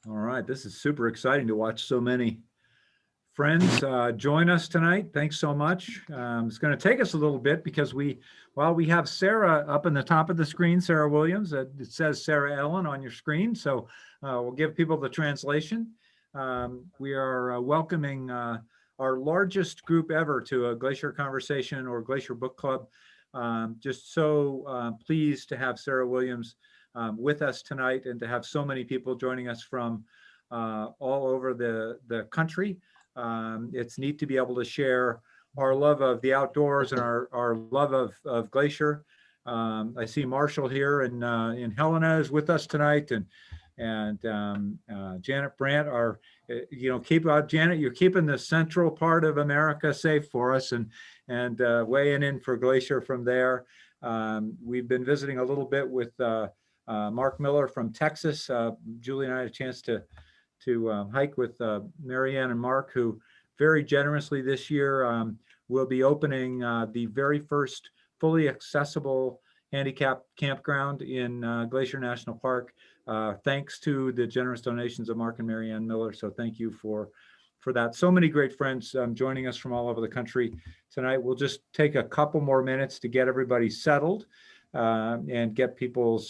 All right, this is super exciting to watch so many friends join us tonight. Thanks so much. It's going to take us a little bit because we have Sarah up in the top of the screen, Sarah Williams. It says Sarah Ellen on your screen, so we'll give people the translation. We are welcoming our largest group ever to a Glacier Conversation or Glacier Book Club. Just so pleased to have Sarah Williams with us tonight and to have so many people joining us from all over the country. It's neat to be able to share our love of the outdoors and our love of Glacier. I see Marshall here and Helena is with us tonight, and Janet Brandt are, keep out, Janet, you're keeping the central part of America safe for us and weighing in for Glacier from there. We've been visiting a little bit with Mark Miller from Texas. Julie and I had a chance to hike with Marianne and Mark, who very generously this year will be opening the very first fully accessible handicap campground in Glacier National Park, thanks to the generous donations of Mark and Marianne Miller. So thank you for that. So many great friends joining us from all over the country tonight. We'll just take a couple more minutes to get everybody settled and get people's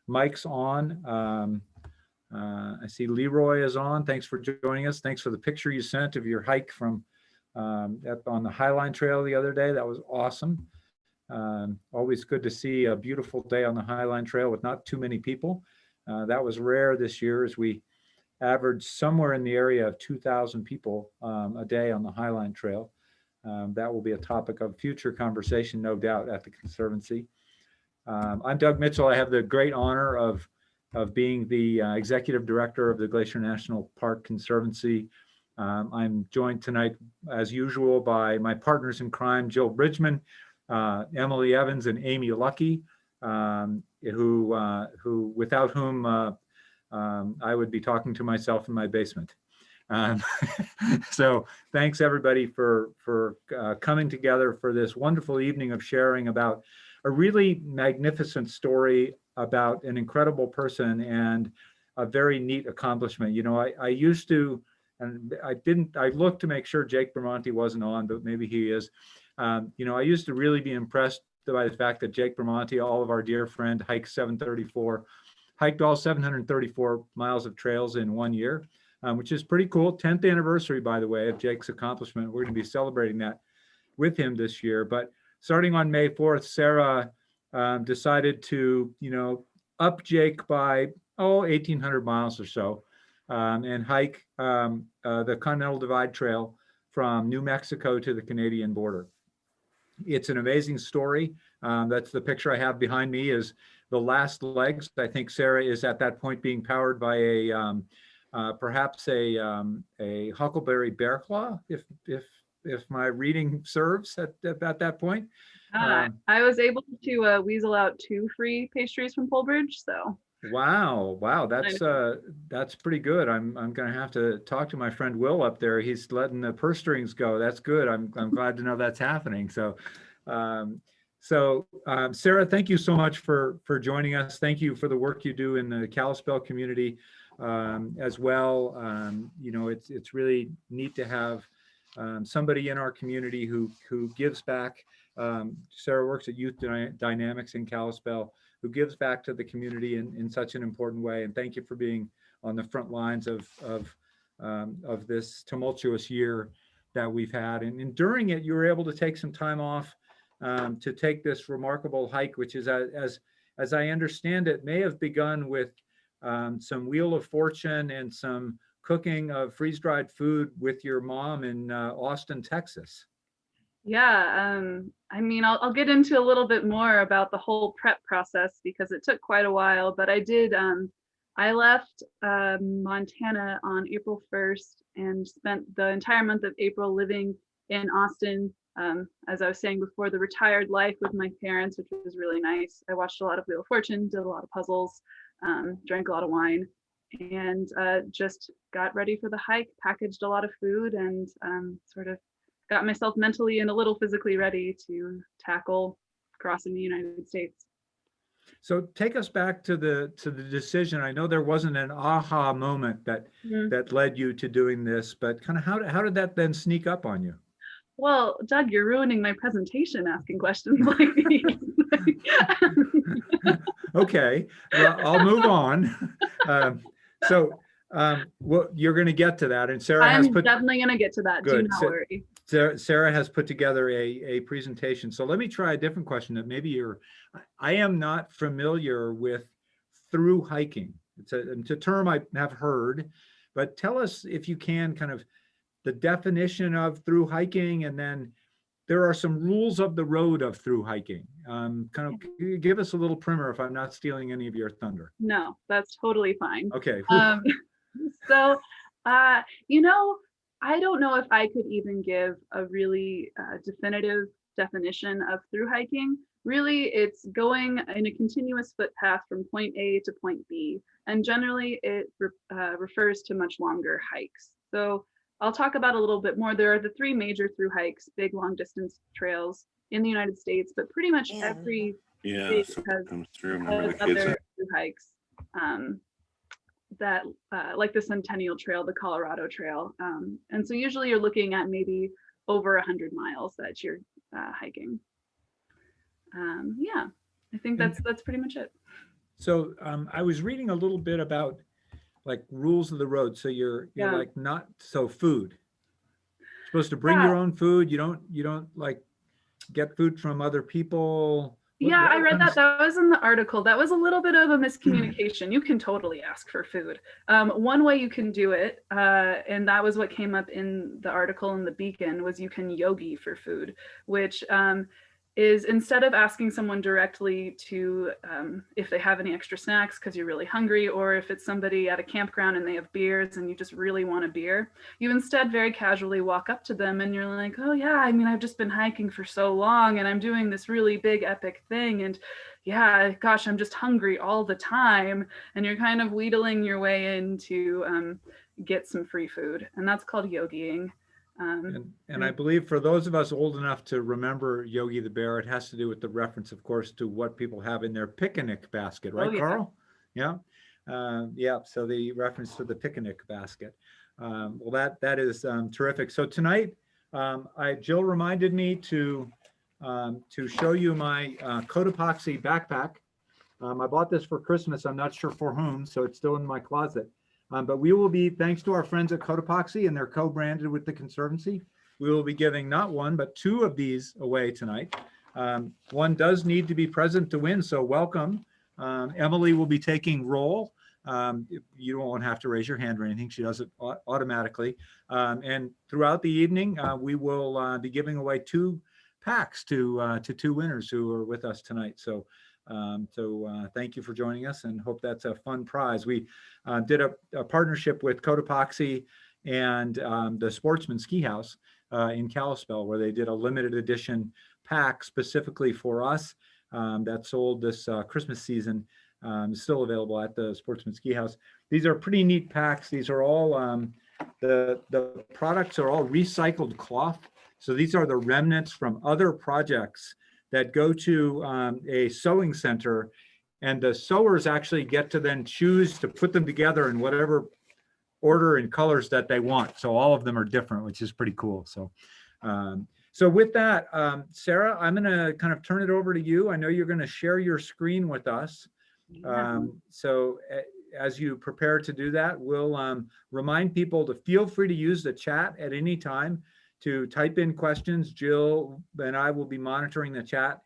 mics on. I see Leroy is on. Thanks for joining us. Thanks for the picture you sent of your hike from on the Highline Trail the other day. That was awesome. Always good to see a beautiful day on the Highline Trail with not too many people. That was rare this year, as we averaged somewhere in the area of 2,000 people a day on the Highline Trail. That will be a topic of future conversation, no doubt, at the Conservancy. I'm Doug Mitchell. I have the great honor of being the executive director of the Glacier National Park Conservancy. I'm joined tonight, as usual, by my partners in crime, Jill Bridgman, Emily Evans, and Amy Lucky, who without whom I would be talking to myself in my basement. So thanks everybody for coming together for this wonderful evening of sharing about a really magnificent story about an incredible person and a very neat accomplishment. I used to, and I looked to make sure Jake Bramante wasn't on, but maybe he is. I used to really be impressed by the fact that Jake Bramante, all of our dear friend, hiked all 734 miles of trails in 1 year, which is pretty cool. 10th anniversary, by the way, of Jake's accomplishment. We're going to be celebrating that with him this year. But starting on May 4th, Sarah decided to, up Jake by 1,800 miles or so, and hike the Continental Divide Trail from New Mexico to the Canadian border. It's an amazing story. That's the picture I have behind me, is the last legs. I think Sarah is at that point being powered by perhaps a huckleberry bear claw, if my reading serves at that point. I was able to weasel out 2 free pastries from Polbridge, so. Wow, that's pretty good. I'm going to have to talk to my friend Will up there. He's letting the purse strings go. That's good. I'm glad to know that's happening. So, Sarah, thank you so much for joining us. Thank you for the work you do in the Kalispell community as well. It's really neat to have somebody in our community who gives back. Sarah works at Youth Dynamics in Kalispell, who gives back to the community in such an important way. And thank you for being on the front lines of this tumultuous year that we've had. And during it, you were able to take some time off to take this remarkable hike, which is, as I understand it, may have begun with some Wheel of Fortune and some cooking of freeze-dried food with your mom in Austin, Texas. Yeah, I'll get into a little bit more about the whole prep process because it took quite a while, but I left Montana on April 1st and spent the entire month of April living in Austin. As I was saying before, the retired life with my parents, which was really nice. I watched a lot of Wheel of Fortune, did a lot of puzzles, drank a lot of wine, and just got ready for the hike, packaged a lot of food, and sort of got myself mentally and a little physically ready to tackle crossing the United States. So take us back to the decision. I know there wasn't an aha moment that Mhm. that led you to doing this, but kind of how did that then sneak up on you? Well, Doug, you're ruining my presentation asking questions like these. Okay, well, I'll move on. Well, you're going to get to that, and Sarah has I'm put definitely going to get to that. Do good. not worry. Sarah has put together a presentation. So let me try a different question that maybe I am not familiar with through hiking. It's a term I have heard, but tell us if you can kind of the definition of through hiking, and then there are some rules of the road of through hiking. Kind of give us a little primer if I'm not stealing any of your thunder. No, that's totally fine. Okay. Um, so, you know, I don't know if I could even give a really definitive definition of through hiking. Really, it's going in a continuous footpath from point A to point B. And generally, it refers to much longer hikes. So I'll talk about a little bit more. There are the three major through hikes, big long distance trails in the United States, but pretty much every state has other through hikes. That like the Centennial Trail, the Colorado Trail. And so usually you're looking at maybe over 100 miles that you're hiking. Yeah, I think that's pretty much it. So I was reading a little bit about like rules of the road. So you're like not so food. You're supposed to bring your own food. You don't like get food from other people. Yeah, I read that. That was in the article. That was a little bit of a miscommunication. You can totally ask for food. One way you can do it, and that was what came up in the article in the Beacon, was you can yogi for food, which is instead of asking someone directly to if they have any extra snacks because you're really hungry, or if it's somebody at a campground and they have beers and you just really want a beer, you instead very casually walk up to them and you're like, oh yeah, I mean, I've just been hiking for so long and I'm doing this really big epic thing, and yeah, gosh, I'm just hungry all the time. And you're kind of wheedling your way in to get some free food, and that's called yogiing. And I believe for those of us old enough to remember Yogi the Bear, it has to do with the reference, of course, to what people have in their picnic basket, right, yeah. Carl? Yeah. Yeah. So the reference to the picnic basket. Well, that is terrific. So tonight, Jill reminded me to show you my Cotopaxi backpack. I bought this for Christmas. I'm not sure for whom, so it's still in my closet. But we will be, thanks to our friends at Cotopaxi, and they're co-branded with the Conservancy, we will be giving not one, but two of these away tonight. One does need to be present to win, so welcome. Emily will be taking roll. You won't have to raise your hand or anything. She does it automatically. And throughout the evening, we will be giving away two packs to two winners who are with us tonight. So thank you for joining us, and hope that's a fun prize. We did a partnership with Cotopaxi and the Sportsman Ski House in Kalispell, where they did a limited edition pack specifically for us that sold this Christmas season. Still available at the Sportsman Ski House. These are pretty neat packs. These are all, the products are all recycled cloth. So these are the remnants from other projects that go to a sewing center, and the sewers actually get to then choose to put them together in whatever order and colors that they want. So all of them are different, which is pretty cool. So with that, Sarah, I'm going to kind of turn it over to you. I know you're going to share your screen with us. So as you prepare to do that, we'll remind people to feel free to use the chat at any time to type in questions. Jill and I will be monitoring the chat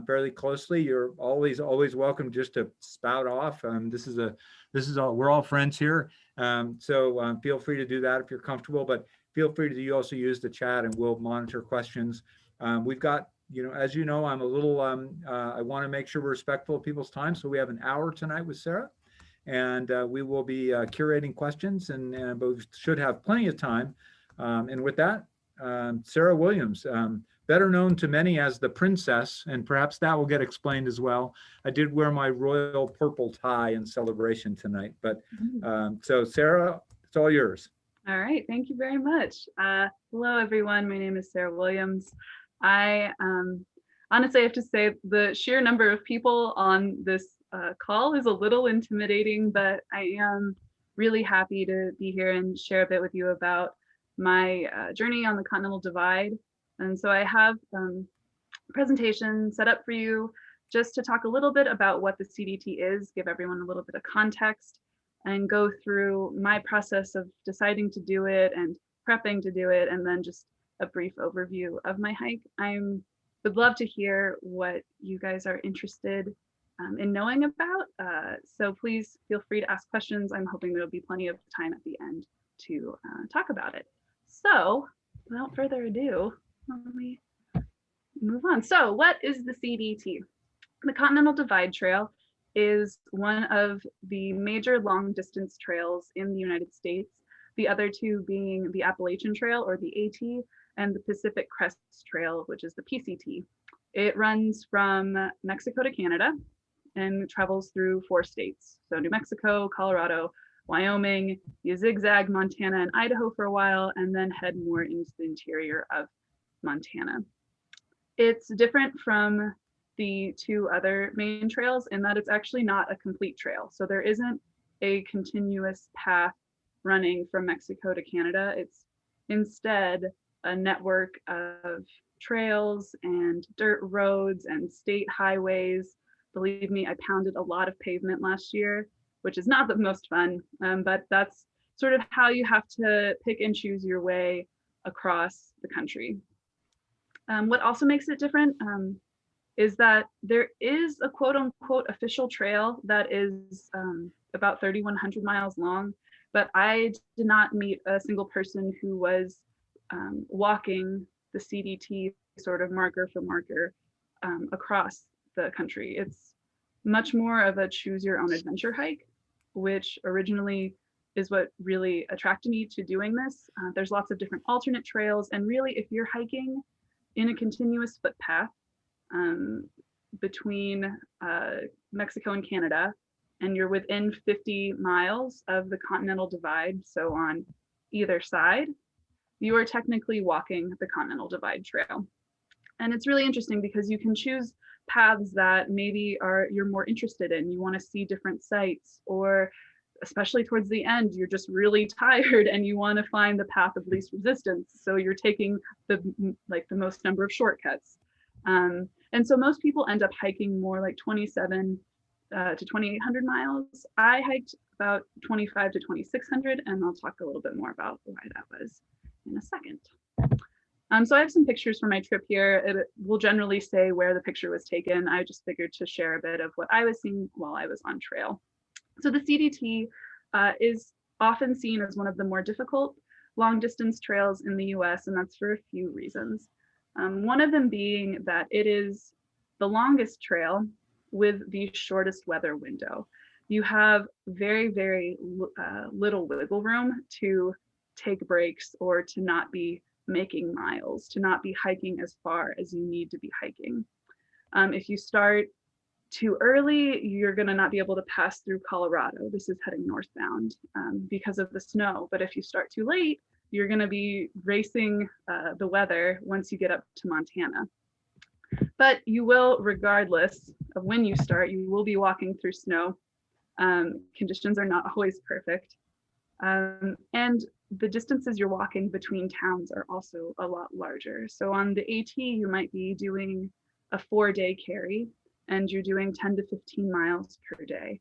fairly closely. You're always welcome just to spout off. We're all friends here. So feel free to do that if you're comfortable, but feel free to also use the chat and we'll monitor questions. We've got, as you know, I'm a little, I want to make sure we're respectful of people's time. So we have an hour tonight with Sarah, and we will be curating questions, but we should have plenty of time. And with that, Sarah Williams, better known to many as the Princess, and perhaps that will get explained as well. I did wear my royal purple tie in celebration tonight, but so Sarah, it's all yours. All right, thank you very much. Hello, everyone. My name is Sarah Williams. I honestly, I have to say the sheer number of people on this call is a little intimidating, but I am really happy to be here and share a bit with you about my journey on the Continental Divide. And so I have a presentation set up for you just to talk a little bit about what the CDT is, give everyone a little bit of context, and go through my process of deciding to do it and prepping to do it, and then just a brief overview of my hike. I would love to hear what you guys are interested in knowing about. So please feel free to ask questions. I'm hoping there'll be plenty of time at the end to talk about it. So without further ado, let me move on. So what is the CDT? The Continental Divide Trail is one of the major long distance trails in the United States, the other two being the Appalachian Trail, or the AT, and the Pacific Crest Trail, which is the PCT. It runs from Mexico to Canada and travels through 4 states. So New Mexico, Colorado, Wyoming, you zigzag Montana and Idaho for a while, and then head more into the interior of Montana. It's different from the 2 other main trails in that it's actually not a complete trail. So there isn't a continuous path running from Mexico to Canada. It's instead a network of trails and dirt roads and state highways. Believe me, I pounded a lot of pavement last year, which is not the most fun, but that's sort of how you have to pick and choose your way across the country. What also makes it different is that there is a quote unquote official trail that is about 3,100 miles long, but I did not meet a single person who was walking the CDT sort of marker for marker across the country. It's much more of a choose your own adventure hike, which originally is what really attracted me to doing this. There's lots of different alternate trails, and really if you're hiking in a continuous footpath between Mexico and Canada, and you're within 50 miles of the Continental Divide, so on either side, you are technically walking the Continental Divide Trail. And it's really interesting because you can choose paths that maybe you're more interested in. You want to see different sites, or especially towards the end, you're just really tired and you want to find the path of least resistance. So you're taking the most number of shortcuts. And so most people end up hiking more like 27 to 2,800 miles. I hiked about 25 to 2,600, and I'll talk a little bit more about why that was in a second. So I have some pictures from my trip here. It will generally say where the picture was taken. I just figured to share a bit of what I was seeing while I was on trail. So the CDT is often seen as one of the more difficult long distance trails in the US, and that's for a few reasons. One of them being that it is the longest trail with the shortest weather window. You have very, very little wiggle room to take breaks or to not be making miles, to not be hiking as far as you need to be hiking. If you start too early, you're going to not be able to pass through Colorado. This is heading northbound because of the snow. But if you start too late, you're going to be racing the weather once you get up to Montana. But you will, regardless of when you start, you will be walking through snow. Conditions are not always perfect. And the distances you're walking between towns are also a lot larger. So on the AT, you might be doing a 4-day carry, and you're doing 10 to 15 miles per day.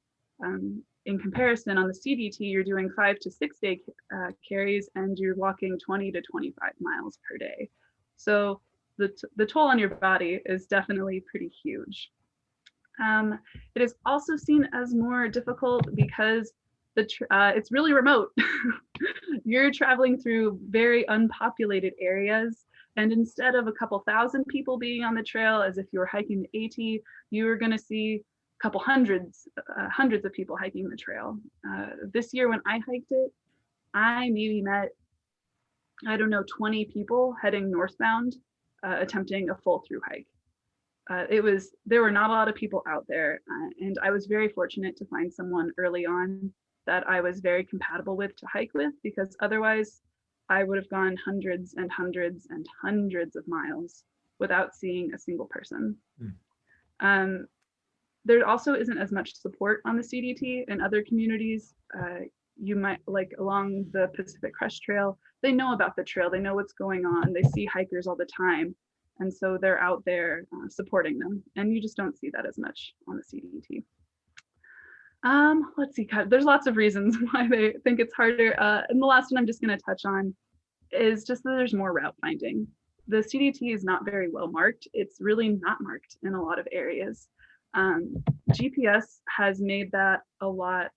In comparison, on the CDT, you're doing 5 to 6 day carries, and you're walking 20 to 25 miles per day. So the toll on your body is definitely pretty huge. It is also seen as more difficult because it's really remote. You're traveling through very unpopulated areas, and instead of a couple thousand people being on the trail, as if you were hiking the AT, you are going to see a couple hundreds of people hiking the trail. This year when I hiked it, I maybe met, 20 people heading northbound, attempting a full through hike. There were not a lot of people out there, and I was very fortunate to find someone early on that I was very compatible with to hike with, because otherwise I would have gone hundreds and hundreds and hundreds of miles without seeing a single person. Mm. There also isn't as much support on the CDT in other communities. You might, like along the Pacific Crest Trail, they know about the trail, they know what's going on, they see hikers all the time. And so they're out there supporting them. And you just don't see that as much on the CDT. Let's see, there's lots of reasons why they think it's harder. And the last one I'm just gonna touch on is just that there's more route finding. The CDT is not very well marked. It's really not marked in a lot of areas. GPS has made that a lot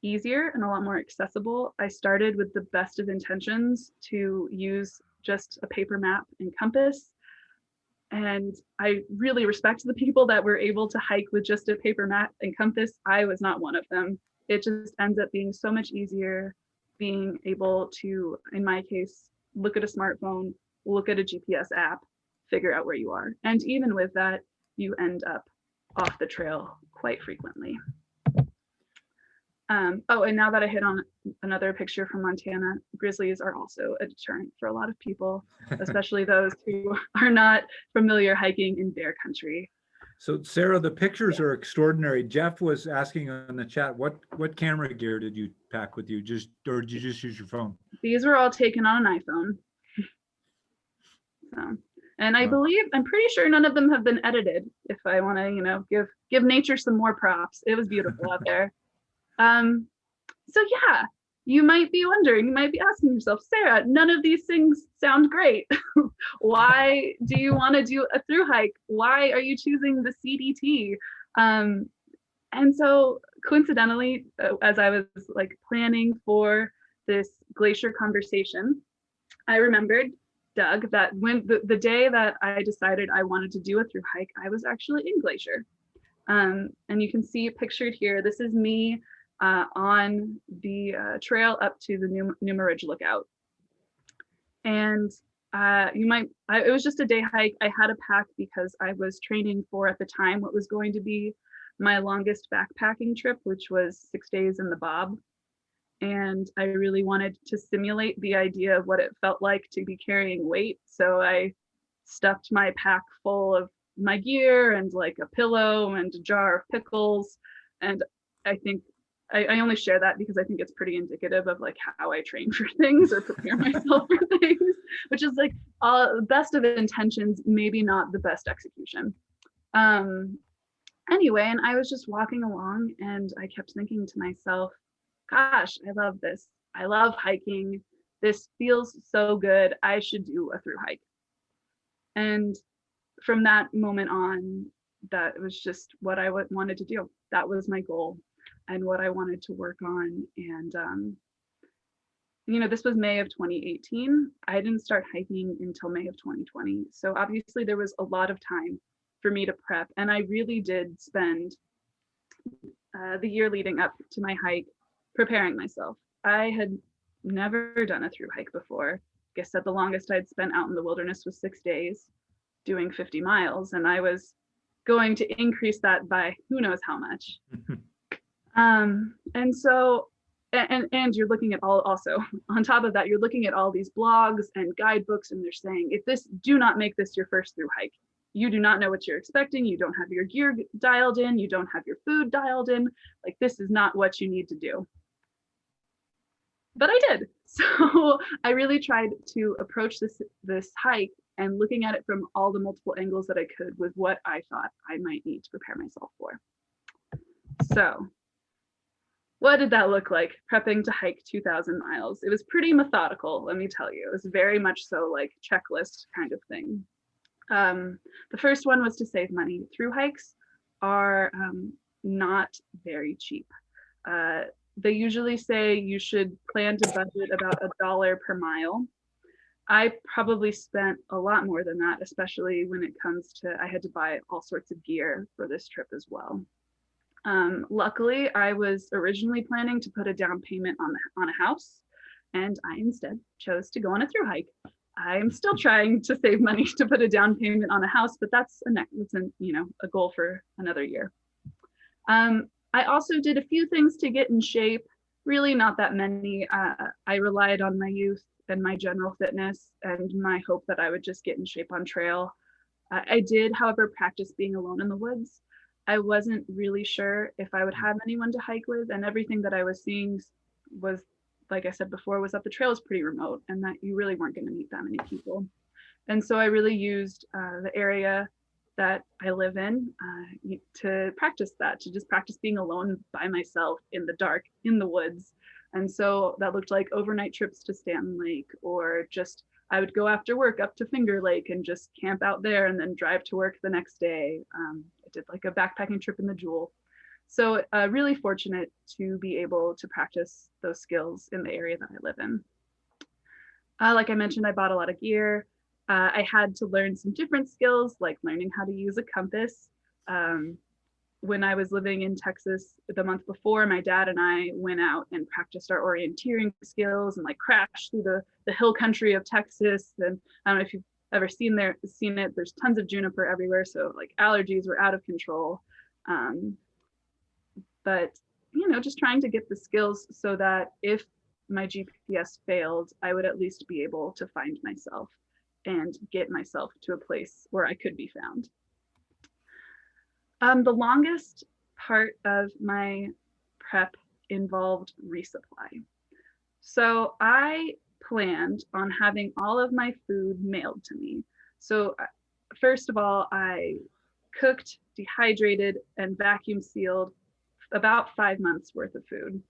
easier and a lot more accessible. I started with the best of intentions to use just a paper map and compass. And I really respect the people that were able to hike with just a paper map and compass. I was not one of them. It just ends up being so much easier being able to, in my case, look at a smartphone, look at a GPS app, figure out where you are. And even with that, you end up off the trail quite frequently. Oh, and now that I hit on another picture from Montana, grizzlies are also a deterrent for a lot of people, especially those who are not familiar hiking in bear country. So Sarah, the pictures are extraordinary. Jeff was asking on the chat, what camera gear did you pack with you? Or did you just use your phone? These were all taken on an iPhone. So, and I believe, I'm pretty sure none of them have been edited. If I want to, give nature some more props. It was beautiful out there. So yeah, you might be wondering, you might be asking yourself, Sarah, none of these things sound great. Why do you want to do a thru hike? Why are you choosing the CDT? And so coincidentally, as I was like planning for this Glacier Conversation, I remembered, Doug, that when the day that I decided I wanted to do a thru hike, I was actually in Glacier. And you can see pictured here, this is me on the trail up to the Numa Ridge Lookout. And it was just a day hike. I had a pack because I was training for, at the time, what was going to be my longest backpacking trip, which was 6 days in the Bob. And I really wanted to simulate the idea of what it felt like to be carrying weight. So I stuffed my pack full of my gear and like a pillow and a jar of pickles. And I think I only share that because I think it's pretty indicative of like how I train for things or prepare myself for things, which is like best of intentions, maybe not the best execution. Anyway, and I was just walking along and I kept thinking to myself, gosh, I love this. I love hiking. This feels so good. I should do a thru hike. And from that moment on, that was just what I wanted to do. That was my goal and what I wanted to work on. And, this was May of 2018. I didn't start hiking until May of 2020. So obviously there was a lot of time for me to prep. And I really did spend the year leading up to my hike preparing myself. I had never done a thru hike before. Like I said, the longest I'd spent out in the wilderness was 6 days doing 50 miles. And I was going to increase that by who knows how much. And so, and you're looking at also on top of that, you're looking at all these blogs and guidebooks, and they're saying, do not make this your first thru hike. You do not know what you're expecting. You don't have your gear dialed in. You don't have your food dialed in. Like, this is not what you need to do. But I did. So I really tried to approach this hike and looking at it from all the multiple angles that I could with what I thought I might need to prepare myself for. So what did that look like, prepping to hike 2,000 miles? It was pretty methodical, let me tell you. It was very much so like checklist kind of thing. The first one was to save money. Thru hikes are not very cheap. They usually say you should plan to budget about $1 per mile. I probably spent a lot more than that, especially when it comes to, I had to buy all sorts of gear for this trip as well. Luckily, I was originally planning to put a down payment on a house, and I instead chose to go on a thru hike. I'm still trying to save money to put a down payment on a house, but that's a goal for another year. I also did a few things to get in shape, really not that many. I relied on my youth and my general fitness and my hope that I would just get in shape on trail. I did, however, practice being alone in the woods. I wasn't really sure if I would have anyone to hike with, and everything that I was seeing was, like I said before, was that the trail is pretty remote and that you really weren't going to meet that many people. And so I really used the area that I live in to practice that, to just practice being alone by myself in the dark, in the woods. And so that looked like overnight trips to Stanton Lake, or just I would go after work up to Finger Lake and just camp out there and then drive to work the next day. I did like a backpacking trip in the Jewel. So really fortunate to be able to practice those skills in the area that I live in. Like I mentioned, I bought a lot of gear. I had to learn some different skills, like learning how to use a compass. When I was living in Texas the month before, my dad and I went out and practiced our orienteering skills and like crashed through the hill country of Texas. And I don't know if you've ever seen it, there's tons of juniper everywhere. So like allergies were out of control. But, just trying to get the skills so that if my GPS failed, I would at least be able to find myself and get myself to a place where I could be found. The longest part of my prep involved resupply. So I planned on having all of my food mailed to me. So first of all, I cooked, dehydrated, and vacuum sealed about 5 months worth of food.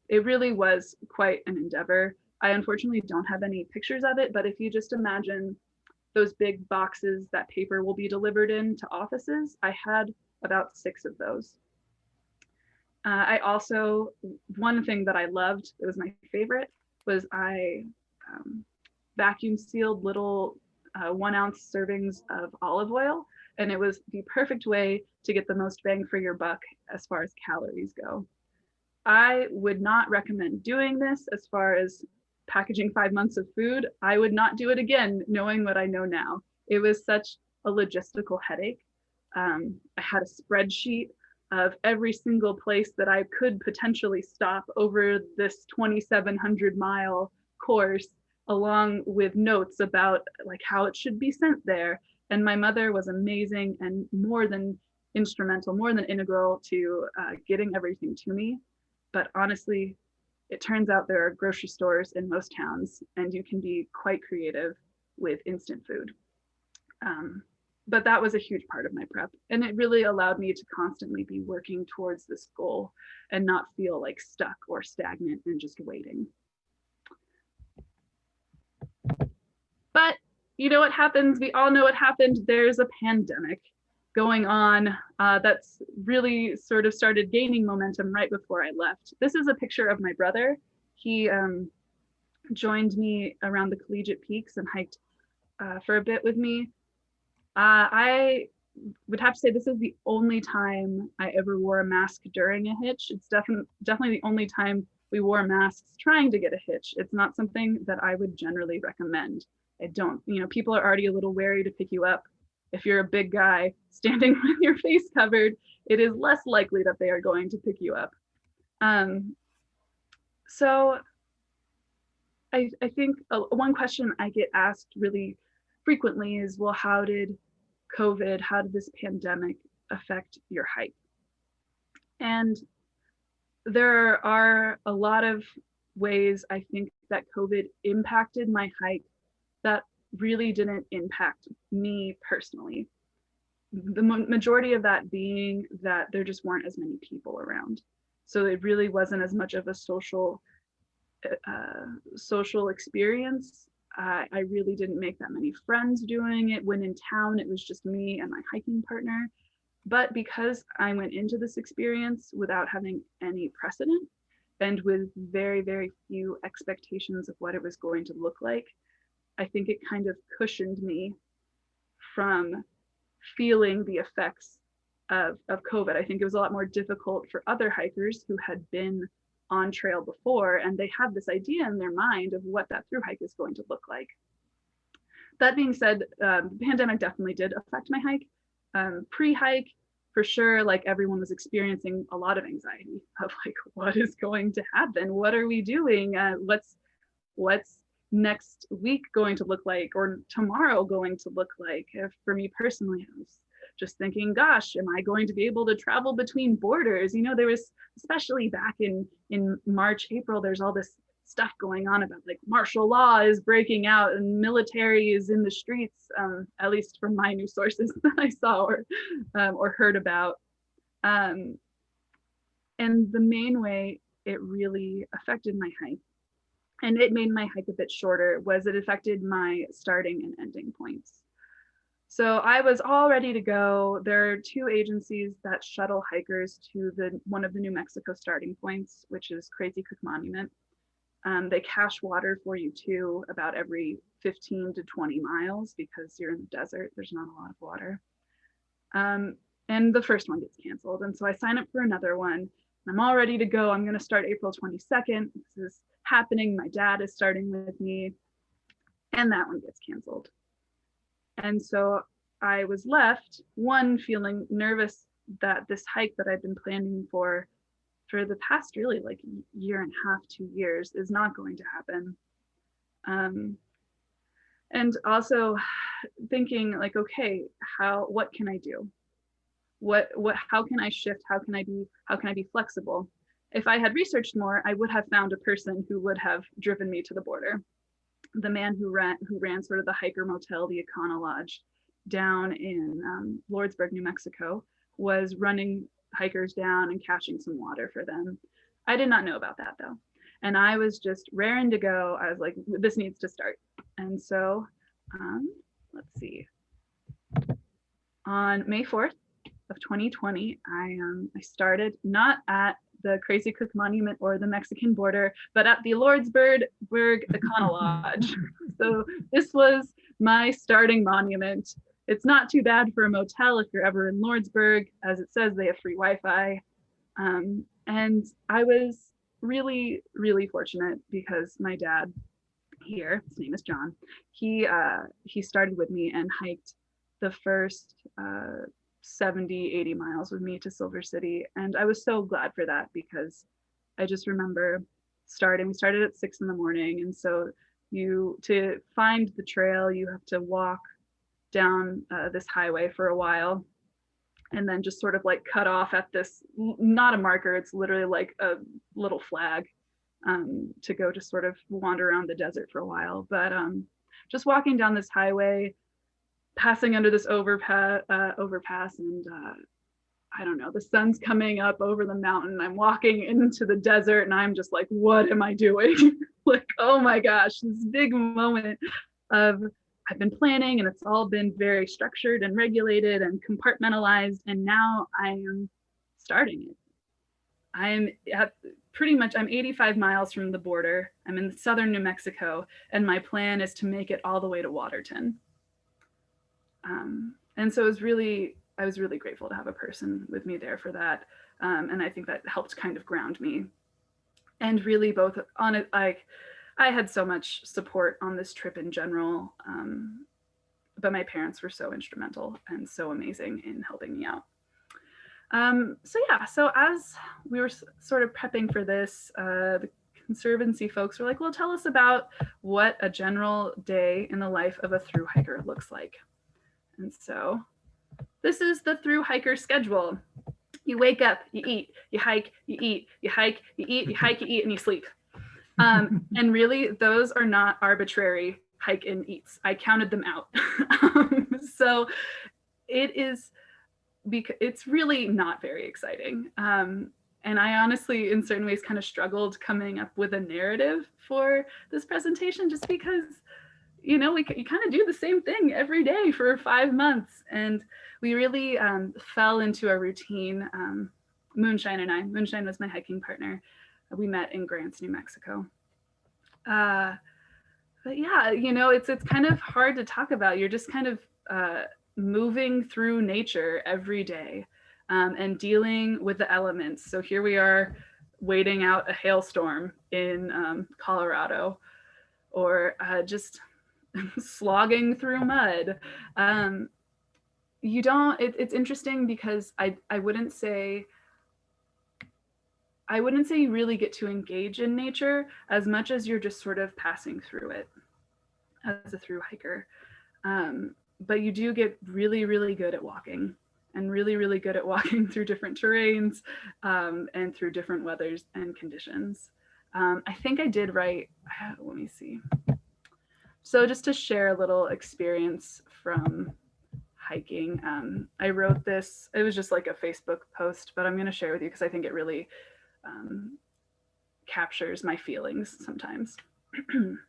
It really was quite an endeavor. I unfortunately don't have any pictures of it, but if you just imagine those big boxes that paper will be delivered in to offices, I had about 6 of those. I also, one thing that I loved, it was my favorite, was I vacuum sealed little 1 ounce servings of olive oil. And it was the perfect way to get the most bang for your buck as far as calories go. I would not recommend doing this as far as packaging 5 months of food. I would not do it again, knowing what I know now. It was such a logistical headache. I had a spreadsheet of every single place that I could potentially stop over this 2,700-mile course, along with notes about like how it should be sent there. And my mother was amazing and more than instrumental, more than integral to getting everything to me. But honestly, it turns out there are grocery stores in most towns, and you can be quite creative with instant food. But that was a huge part of my prep. And it really allowed me to constantly be working towards this goal and not feel like stuck or stagnant and just waiting. But you know what happens? We all know what happened. There's a pandemic going on that's really sort of started gaining momentum right before I left. This is a picture of my brother. He joined me around the collegiate peaks and hiked for a bit with me. I would have to say this is the only time I ever wore a mask during a hitch. It's definitely the only time we wore masks trying to get a hitch. It's not something that I would generally recommend. I don't, people are already a little wary to pick you up. If you're a big guy standing with your face covered, it is less likely that they are going to pick you up. So I think one question I get asked really frequently is, well, how did this pandemic affect your hike? And there are a lot of ways I think that COVID impacted my hike that really didn't impact me personally. The majority of that being that there just weren't as many people around. So it really wasn't as much of a social experience. I really didn't make that many friends doing it. When in town, it was just me and my hiking partner. But because I went into this experience without having any precedent and with very, very few expectations of what it was going to look like, I think it kind of cushioned me from feeling the effects of COVID. I think it was a lot more difficult for other hikers who had been on trail before, and they have this idea in their mind of what that through hike is going to look like. That being said, the pandemic definitely did affect my hike. Pre-hike, for sure, like everyone was experiencing a lot of anxiety of like, what is going to happen? What are we doing? what's next week going to look like, or tomorrow going to look like? If for me personally, I was just thinking, gosh, am I going to be able to travel between borders? You know, there was, especially back in March, April, there's all this stuff going on about like martial law is breaking out and military is in the streets, at least from my news sources that I saw or heard about. And the main way it really affected my hike, and it made my hike a bit shorter, was it affected my starting and ending points. So I was all ready to go. There are 2 agencies that shuttle hikers to one of the New Mexico starting points, which is Crazy Cook Monument. They cache water for you too, about every 15 to 20 miles, because you're in the desert, there's not a lot of water. And the first one gets canceled. And so I sign up for another one. I'm all ready to go. I'm going to start April 22nd. This is happening. My dad is starting with me. And that one gets canceled. And so I was left, one, feeling nervous that this hike that I've been planning for the past really like year and a half, 2 years, is not going to happen. And also thinking like, okay, what can I do? How can I shift? How can I be flexible? If I had researched more, I would have found a person who would have driven me to the border. The man who ran sort of the hiker motel, the Econo Lodge, down in Lordsburg, New Mexico, was running hikers down and caching some water for them. I did not know about that though. And I was just raring to go. I was like, this needs to start. And so, let's see. On May 4th of 2020, I started not at the Crazy Cook Monument or the Mexican border, but at the Lordsburg Econo Lodge. So this was my starting monument. It's not too bad for a motel if you're ever in Lordsburg. As it says, they have free Wi-Fi. And I was really, really fortunate because my dad here, his name is John, he started with me and hiked the first 70, 80 miles with me to Silver City. And I was so glad for that, because I just remember we started at 6 in the morning. And so to find the trail, you have to walk down this highway for a while, and then just sort of like cut off at this, not a marker, it's literally like a little flag, to go to sort of wander around the desert for a while. But just walking down this highway, passing under this overpass, and I don't know, the sun's coming up over the mountain. I'm walking into the desert and I'm just like, what am I doing? Like, oh my gosh, this big moment of I've been planning, and it's all been very structured and regulated and compartmentalized. And now I am starting it. I'm 85 miles from the border. I'm in southern New Mexico, and my plan is to make it all the way to Waterton. And so I was really grateful to have a person with me there for that. And I think that helped kind of ground me. And really both on it, like I had so much support on this trip in general, but my parents were so instrumental and so amazing in helping me out. So as we were sort of prepping for this, the Conservancy folks were like, well, tell us about what a general day in the life of a thru-hiker looks like. And so this is the thru-hiker schedule. You wake up, you eat, you hike, you eat, you hike, you eat, you hike, you eat, and you sleep. And really, those are not arbitrary hike and eats. I counted them out. So it's really not very exciting. And I honestly, in certain ways, kind of struggled coming up with a narrative for this presentation, just because, you know, you kind of do the same thing every day for 5 months. And we really fell into a routine. Moonshine was my hiking partner. We met in Grants, New Mexico. But yeah, you know, it's kind of hard to talk about. You're just kind of moving through nature every day, and dealing with the elements. So here we are waiting out a hailstorm in Colorado, or just slogging through mud. It's interesting because I wouldn't say I wouldn't say you really get to engage in nature as much as you're just sort of passing through it as a through hiker. But you do get really, really good at walking and really, really good at walking through different terrains and through different weathers and conditions. I think I did write, let me see. So just to share a little experience from hiking, I wrote this, it was just like a Facebook post, but I'm going to share with you because I think it really captures my feelings sometimes.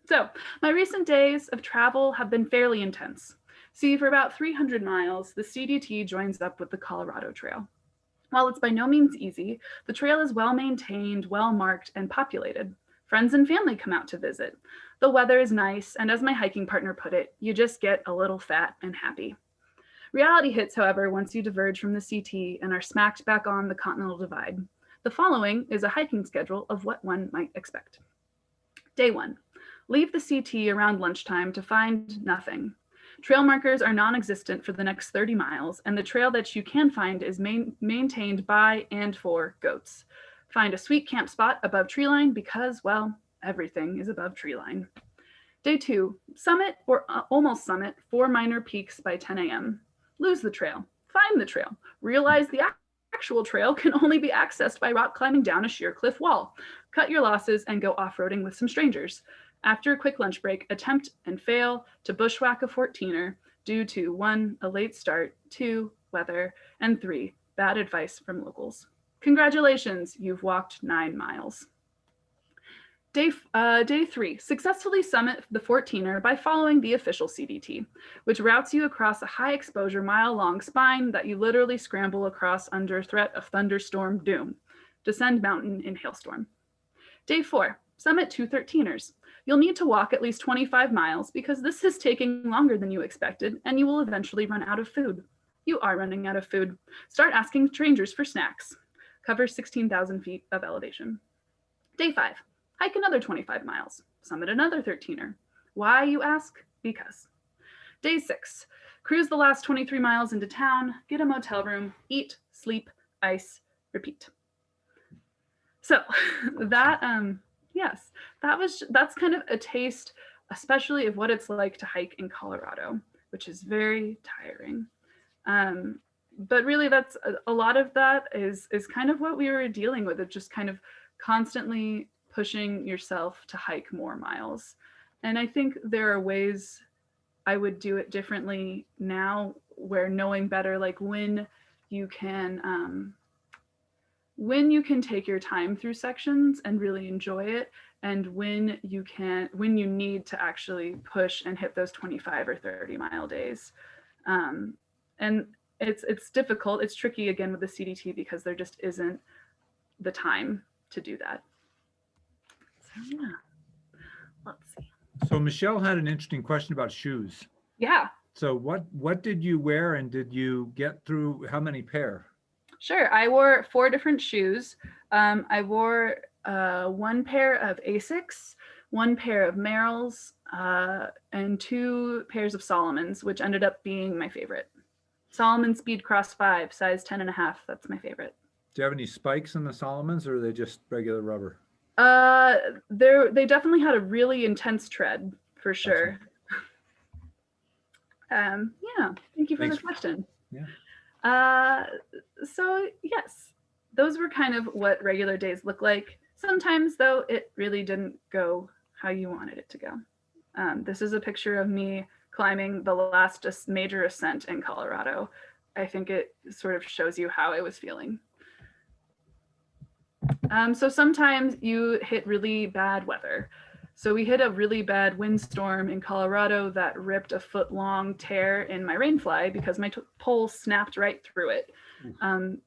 So my recent days of travel have been fairly intense. See, for about 300 miles, the CDT joins up with the Colorado Trail. While it's by no means easy, the trail is well maintained, well marked, and populated. Friends and family come out to visit. The weather is nice, and as my hiking partner put it, you just get a little fat and happy. Reality hits, however, once you diverge from the CT and are smacked back on the Continental Divide. The following is a hiking schedule of what one might expect. Day 1. Leave the CT around lunchtime to find nothing. Trail markers are non-existent for the next 30 miles, and the trail that you can find is maintained by and for goats. Find a sweet camp spot above treeline because, well, everything is above treeline. Day 2, summit or almost summit 4 minor peaks by 10 a.m. Lose the trail, find the trail, realize the actual trail can only be accessed by rock climbing down a sheer cliff wall. Cut your losses and go off-roading with some strangers. After a quick lunch break, attempt and fail to bushwhack a 14er due to 1, a late start, 2, weather, and 3, bad advice from locals. Congratulations, you've walked 9 miles. Day 3, successfully summit the 14er by following the official CDT, which routes you across a high exposure mile-long spine that you literally scramble across under threat of thunderstorm doom. Descend mountain in hailstorm. Day 4, summit 2 13ers. You'll need to walk at least 25 miles because this is taking longer than you expected and you will eventually run out of food. You are running out of food. Start asking strangers for snacks. Cover 16,000 feet of elevation. Day 5, hike another 25 miles. Summit another 13er. Why, you ask? Because. Day 6, cruise the last 23 miles into town, get a motel room, eat, sleep, ice, repeat. So that, yes, that's kind of a taste, especially of what it's like to hike in Colorado, which is very tiring. But really that's a lot of that is kind of what we were dealing with, of just kind of constantly pushing yourself to hike more miles. And I think there are ways I would do it differently now, where knowing better, like when you can take your time through sections and really enjoy it, and when you need to actually push and hit those 25 or 30 mile days. And it's difficult, it's tricky again with the CDT because there just isn't the time to do that. So yeah, let's see. So Michelle had an interesting question about shoes. Yeah. So what did you wear, and did you get through how many pair? Sure. I wore 4 different shoes. I wore 1 pair of Asics, 1 pair of Merrells, and 2 pairs of Solomons, which ended up being my favorite. Solomon Speed Cross 5, size 10.5. That's my favorite. Do you have any spikes in the Solomons, or are they just regular rubber? They definitely had a really intense tread for sure. Yeah, thank you for the question. Yeah. So yes, those were kind of what regular days look like. Sometimes though, it really didn't go how you wanted it to go. This is a picture of me climbing the last major ascent in Colorado. I think it sort of shows you how I was feeling. So sometimes you hit really bad weather. So we hit a really bad windstorm in Colorado that ripped a 4-foot-long tear in my rainfly because my pole snapped right through it.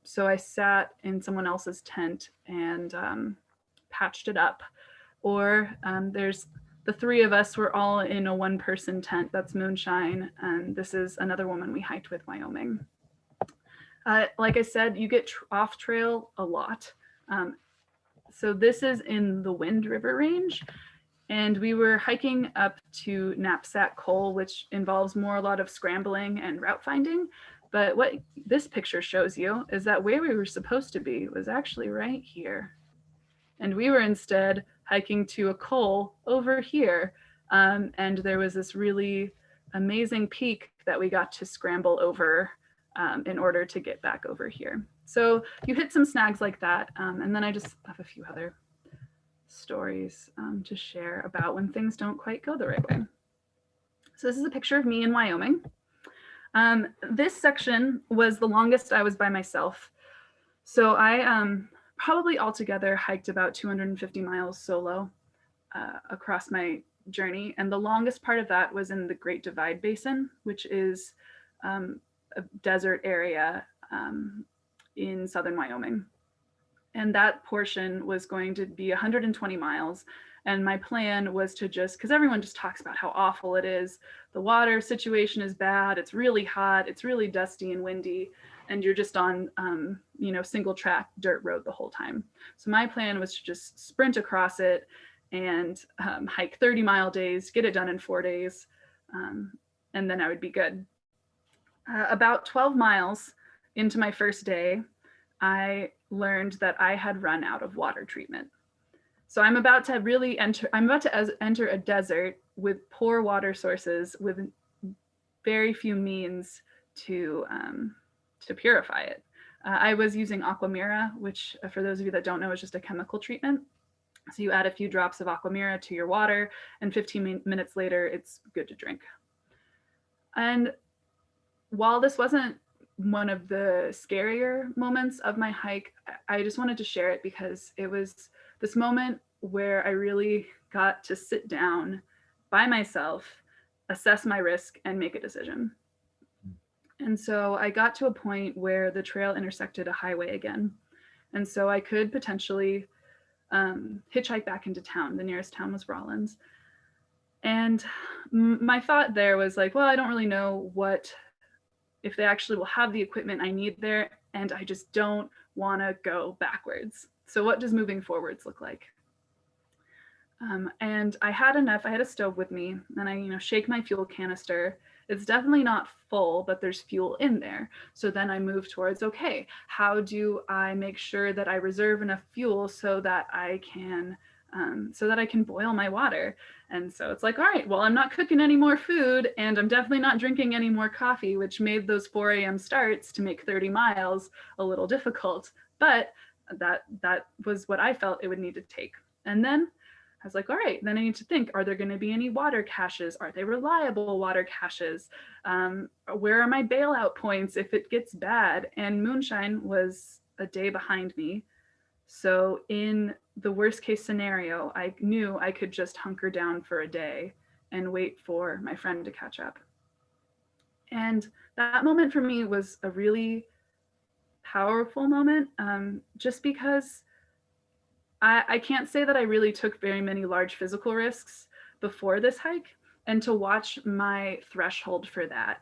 So I sat in someone else's tent and patched it up. Or there's the 3 of us were all in a 1-person tent. That's Moonshine. And this is another woman we hiked with, Wyoming. Like I said, you get off trail a lot. So this is in the Wind River Range. And we were hiking up to Knapsack Col, which involves a lot of scrambling and route finding. But what this picture shows you is that where we were supposed to be was actually right here. And we were instead hiking to a col over here. And there was this really amazing peak that we got to scramble over in order to get back over here. So you hit some snags like that. And then I just have a few other stories to share about when things don't quite go the right way. So this is a picture of me in Wyoming. This section was the longest I was by myself. So I probably altogether hiked about 250 miles solo across my journey. And the longest part of that was in the Great Divide Basin, which is a desert area in southern Wyoming. And that portion was going to be 120 miles. And my plan was to just, because everyone just talks about how awful it is. The water situation is bad. It's really hot. It's really dusty and windy. And you're just on, single track dirt road the whole time. So my plan was to just sprint across it and hike 30-mile days, get it done in 4 days, and then I would be good. About 12 miles into my first day, I learned that I had run out of water treatment. So I'm about to enter a desert with poor water sources, with very few means to purify it. I was using Aquamira, which for those of you that don't know is just a chemical treatment. So you add a few drops of Aquamira to your water and 15 minutes later, it's good to drink. And while this wasn't one of the scarier moments of my hike, I just wanted to share it because it was this moment where I really got to sit down by myself, assess my risk, and make a decision. And so I got to a point where the trail intersected a highway again. And so I could potentially hitchhike back into town. The nearest town was Rawlins. And my thought there was like, well, I don't really know if they actually will have the equipment I need there, and I just don't want to go backwards. So what does moving forwards look like? And I had a stove with me, and I shake my fuel canister. It's definitely not full, but there's fuel in there. So then I move towards, okay, how do I make sure that I reserve enough fuel so that I can boil my water? And so it's like, all right, well, I'm not cooking any more food, and I'm definitely not drinking any more coffee, which made those 4 a.m. starts to make 30 miles a little difficult. But that was what I felt it would need to take. And then I was like, all right, then I need to think, are there going to be any water caches? Are they reliable water caches? Where are my bailout points if it gets bad? And Moonshine was a day behind me. So in the worst case scenario, I knew I could just hunker down for a day and wait for my friend to catch up. And that moment for me was a really powerful moment, just because I can't say that I really took very many large physical risks before this hike, and to watch my threshold for that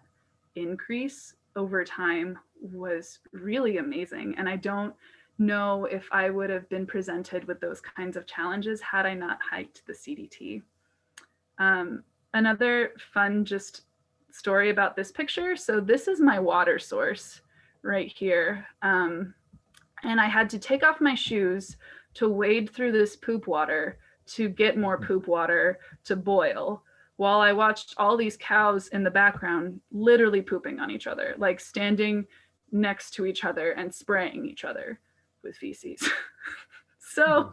increase over time was really amazing. And I don't know if I would have been presented with those kinds of challenges had I not hiked the CDT. Another fun just story about this picture. So this is my water source right here. And I had to take off my shoes to wade through this poop water to get more poop water to boil, while I watched all these cows in the background literally pooping on each other, like standing next to each other and spraying each other with feces. So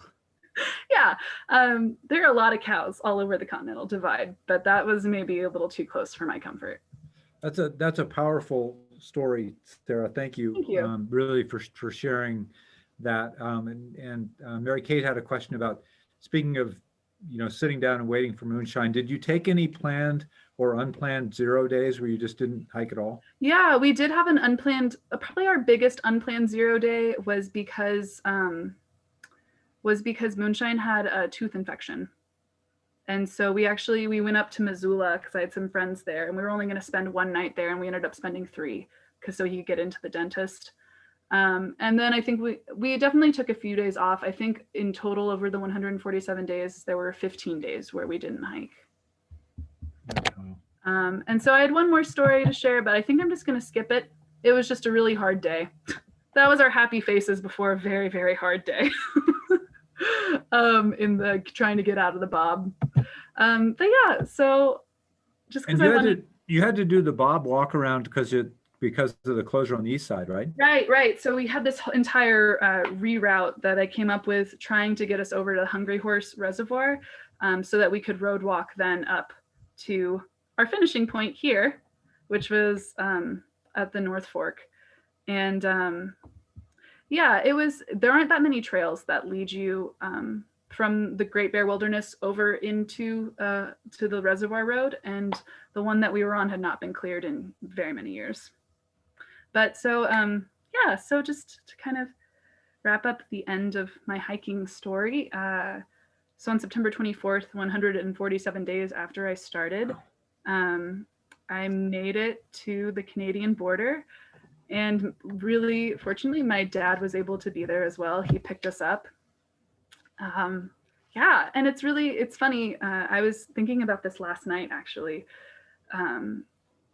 yeah, there are a lot of cows all over the Continental Divide, but that was maybe a little too close for my comfort. That's a powerful story, Sarah. Thank you. Thank you. Really for sharing that. And Mary Kate had a question about, speaking of, sitting down and waiting for moonshine. Did you take any planned or unplanned 0 days where you just didn't hike at all? Yeah, we did have an unplanned, probably our biggest unplanned 0 day was because Moonshine had a tooth infection. And so we went up to Missoula because I had some friends there, and we were only going to spend 1 night there, and we ended up spending 3 so he could get into the dentist. And then I think we definitely took a few days off. I think in total over the 147 days, there were 15 days where we didn't hike. And so I had one more story to share, but I think I'm just going to skip it. It was just a really hard day. That was our happy faces before a very, very hard day. in the trying to get out of the bob. But yeah, so just And because I wanted. you had to do the bob walk around because of the closure on the east side, right? Right. So we had this entire reroute that I came up with trying to get us over to the Hungry Horse Reservoir so that we could road walk then up to our finishing point here, which was at the North Fork. And yeah, there aren't that many trails that lead you from the Great Bear Wilderness over into to the Reservoir Road. And the one that we were on had not been cleared in very many years. But so, yeah, so just to kind of wrap up the end of my hiking story. So on September 24th, 147 days after I started, I made it to the Canadian border. And really, fortunately, my dad was able to be there as well. He picked us up. Yeah, and it's funny. I was thinking about this last night, actually.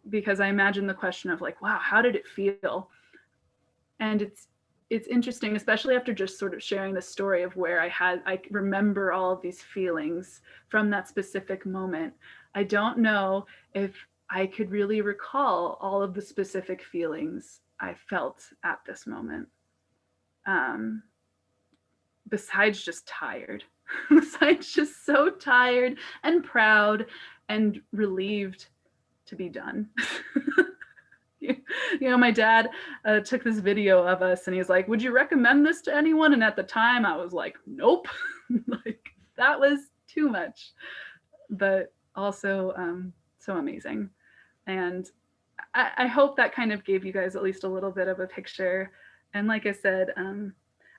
Because I imagine the question of like, wow, how did it feel? And it's interesting, especially after just sort of sharing the story of where I remember all of these feelings from that specific moment. I don't know if I could really recall all of the specific feelings I felt at this moment. Besides just tired, besides just so tired and proud and relieved to be done. You know, my dad took this video of us and he's like, would you recommend this to anyone? And at the time I was like, nope. Like that was too much, but also so amazing. And I hope that kind of gave you guys at least a little bit of a picture. And like I said,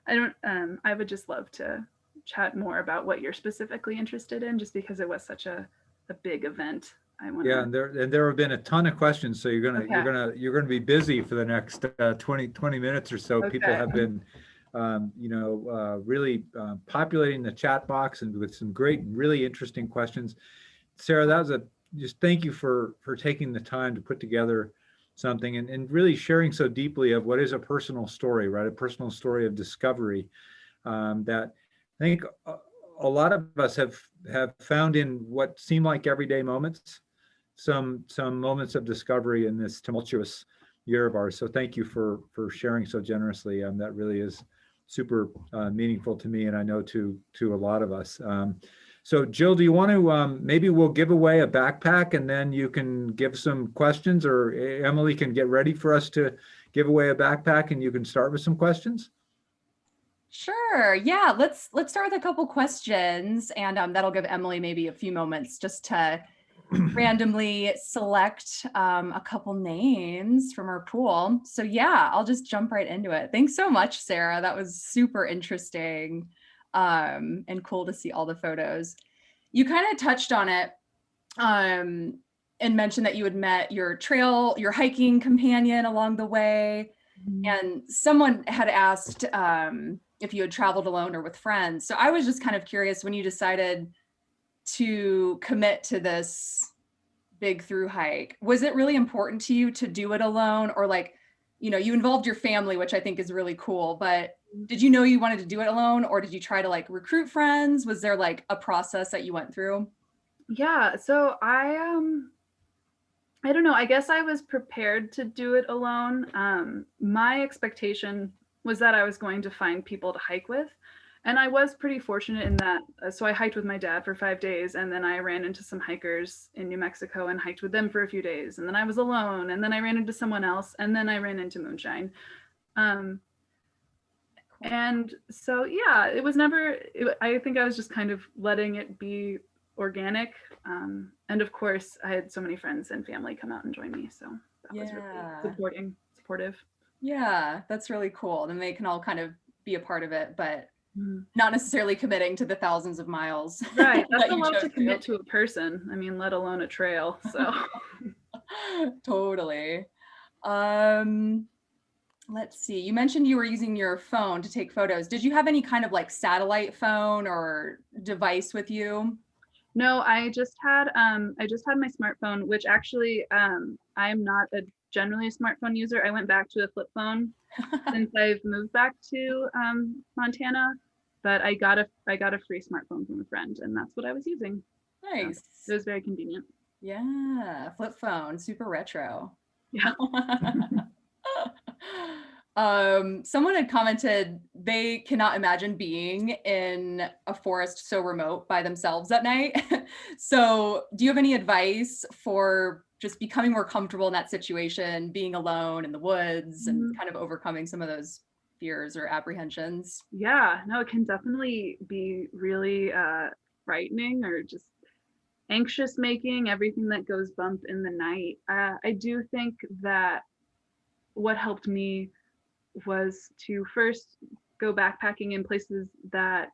I would just love to chat more about what you're specifically interested in, just because it was such a big event. Yeah, and there have been a ton of questions, so you're gonna be busy for the next 20 minutes or so. Okay. People have been, really populating the chat box and with some great, really interesting questions. Sarah, that was just thank you for taking the time to put together something and really sharing so deeply of what is a personal story, right? A personal story of discovery that I think a lot of us have found in what seem like everyday moments, some moments of discovery in this tumultuous year of ours. So thank you for sharing so generously. That really is super meaningful to me, and I know to a lot of us. So Jill, do you want to, maybe we'll give away a backpack and then you can give some questions, or Emily can get ready for us to give away a backpack and you can start with some questions? Sure. Yeah, let's start with a couple questions, and that'll give Emily maybe a few moments just to randomly select a couple names from our pool. So yeah, I'll just jump right into it. Thanks so much, Sarah. That was super interesting and cool to see all the photos. You kind of touched on it and mentioned that you had met your hiking companion along the way. Mm-hmm. And someone had asked if you had traveled alone or with friends. So I was just kind of curious, when you decided to commit to this big through hike, was it really important to you to do it alone? Or like, you involved your family, which I think is really cool, but did you know you wanted to do it alone, or did you try to like recruit friends? Was there like a process that you went through? Yeah, so I don't know, I guess I was prepared to do it alone. My expectation was that I was going to find people to hike with. And I was pretty fortunate in that. So I hiked with my dad for 5 days, and then I ran into some hikers in New Mexico and hiked with them for a few days. And then I was alone, and then I ran into someone else, and then I ran into Moonshine. And so, yeah, it was never, I think I was just kind of letting it be organic. And of course, I had so many friends and family come out and join me. So that was really supportive. Yeah, that's really cool. Then they can all kind of be a part of it, but not necessarily committing to the thousands of miles. Right. That's a lot to commit to a person. I mean, let alone a trail. So totally. Let's see. You mentioned you were using your phone to take photos. Did you have any kind of like satellite phone or device with you? No, I just had my smartphone, which actually I'm not generally a smartphone user. I went back to a flip phone since I've moved back to Montana. but I got a free smartphone from a friend, and that's what I was using. Nice. So it was very convenient. Yeah, flip phone, super retro. Yeah. Someone had commented they cannot imagine being in a forest so remote by themselves at night. So do you have any advice for just becoming more comfortable in that situation, being alone in the woods and kind of overcoming some of those fears or apprehensions? Yeah, no, it can definitely be really frightening or just anxious making, everything that goes bump in the night. I do think that what helped me was to first go backpacking in places that